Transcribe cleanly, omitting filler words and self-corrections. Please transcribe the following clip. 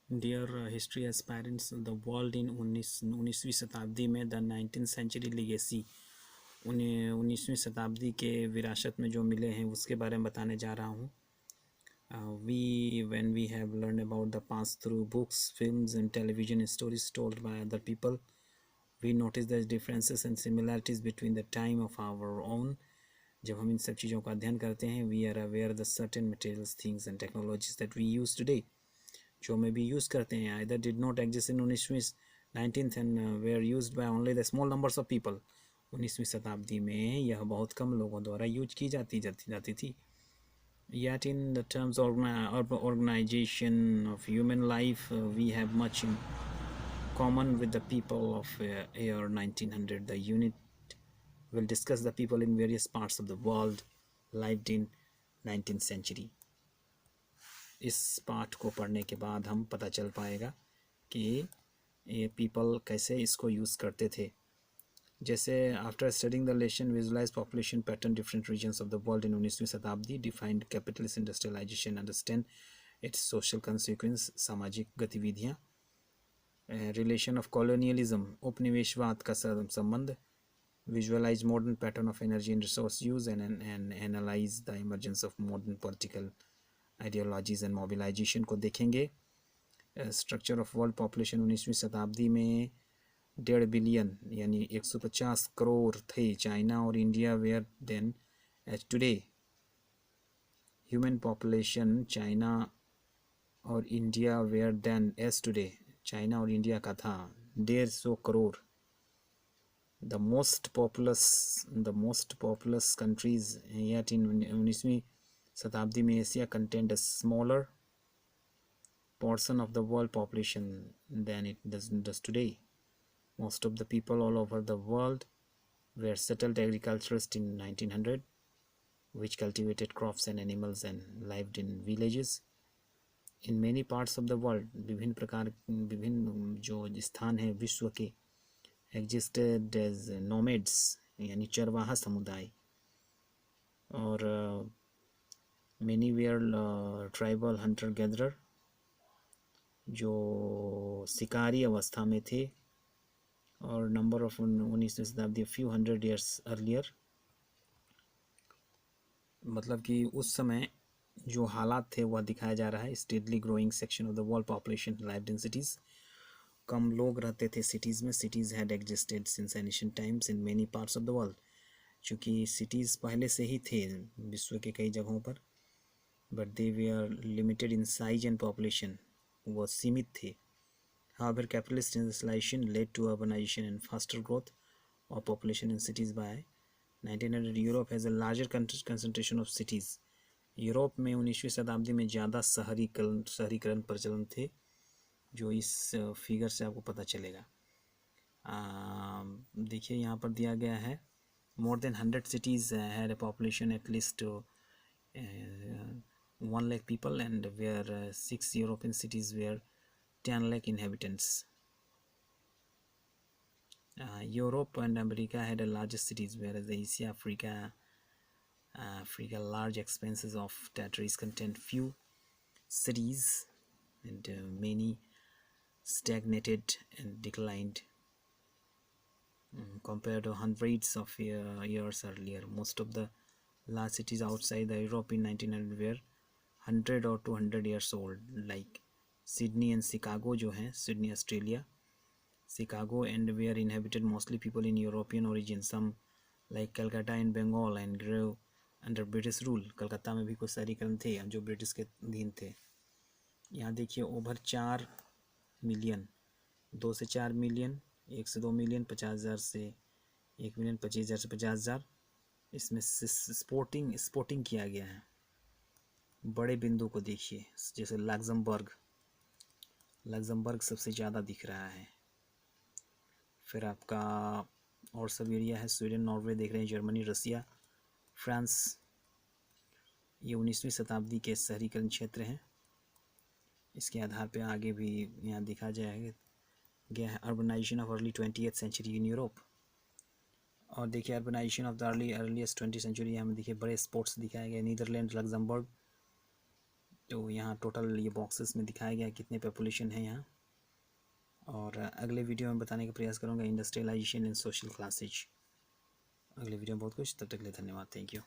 Dear history aspirants, the world in 19वीं शताब्दी में द 19th सेंचुरी लिगेसी, 19वीं शताब्दी के विरासत में जो मिले हैं उसके बारे में बताने जा रहा हूँ. When we have learned about the past through books, films, and television stories told by other people, we notice the differences and similarities between the time of our own. जब हम इन सब चीज़ों का अध्ययन करते हैं, we are aware the certain materials, things, and technologies that we use today, जो में भी यूज़ करते हैं, either did not exist in 19वीं 19th and were used by only the small numbers of people. 19वीं शताब्दी में यह बहुत कम लोगों द्वारा यूज की जाती थी. Yet in the terms of organization of human life, we have much in common with the people of year 1900. The unit will discuss the people in various parts of the world lived in 19th century. इस पाठ को पढ़ने के बाद हम पता चल पाएगा कि ये पीपल कैसे इसको यूज़ करते थे. जैसे after studying the lesson visualise population pattern different regions of the world in 19वीं शताब्दी, defined capitalist industrialisation, understand its social consequence, सामाजिक गतिविधियाँ, रिलेशन ऑफ कॉलोनियलिज्म, उपनिवेशवाद का संबंध, visualise modern pattern of energy and resource use, and analyse the emergence of modern political ideologies and mobilisation को देखेंगे. Structure of world population 19वीं शताब्दी में 1.5 बिलियन यानी 150 करोड़ थे. चाइना और India were then as today. Human population China और India were then as today, China और इंडिया का था 150 crore. The most populous countries yet in 19वीं शताब्दी में Asia content a smaller portion of the world population than it does today. Most of the people all over the world were settled agriculturists in 1900, which cultivated crops and animals and lived in villages. In many parts of the world, विभिन्न जो स्थान है विश्व के, existed as nomads यानी चरवाहा समुदाय, और many were tribal hunter gatherer जो शिकारी अवस्था में थे. और नंबर ऑफ 19वीं शताब्दी फ्यू हंड्रेड ईयर्स अर्लियर, मतलब कि उस समय जो हालात थे वह दिखाया जा रहा है. Steadily growing section of the world population lived in cities, कम लोग रहते थे सिटीज़ में. Cities had existed since ancient times in many parts of the world, चूँकि सिटीज़ पहले से ही थे विश्व के कई जगहों पर, but they were limited in size and population, वह सीमित थे. However, capitalist industrialization led to urbanization and faster growth of population in cities. By 1900, Europe has a larger concentration of cities. Europe में 19वीं शताब्दी में ज़्यादा शहरीकरण प्रचलन थे, जो इस फिगर से आपको पता चलेगा. देखिए यहाँ पर दिया गया है, more than 100 cities had a population at least 1 lakh people, and where 6 European cities were 10 lakh inhabitants. Europe and America had the largest cities, whereas Asia, Africa large expanses of territories contained few cities, and many stagnated and declined compared to hundreds of years earlier. Most of the large cities outside the Europe in 1900 were 100 or 200 years old, like Sydney and Chicago जो हैं, Sydney Australia, Chicago, and were inhabited mostly people in European origin. Some like Calcutta in Bengal and grew under British rule. Calcutta में भी कुछ शहरीकरण थे जो British के अधीन थे. यहाँ देखिए ओवर 4 मिलियन, 2 से 4 मिलियन, 1 से 2 मिलियन, 50,000 से 1 मिलियन, 25,000 से 50,000. इसमें स्पोर्टिंग किया गया है. बड़े बिंदु को देखिए, जैसे लग्जमबर्ग सबसे ज़्यादा दिख रहा है. फिर आपका और सब एरिया है, स्वीडन, नॉर्वे देख रहे हैं, जर्मनी, रसिया, फ्रांस. ये 19वीं शताब्दी के शहरीकरण क्षेत्र हैं. इसके आधार पे आगे भी यहाँ दिखा गया है urbanisation of early 20th century in Europe. और देखिए urbanisation of the earliest 20th century, हमें देखिए बड़े स्पोर्ट्स दिखाए गए, नीदरलैंड, लग्जमबर्ग, तो यहाँ टोटल ये बॉक्सेस में दिखाया गया कितने पॉपुलेशन है यहाँ, और अगले वीडियो में बताने का प्रयास करूँगा इंडस्ट्रियलाइजेशन एंड सोशल क्लासेज। अगले वीडियो में बहुत कुछ, तब तक के लिए धन्यवाद, थैंक यू।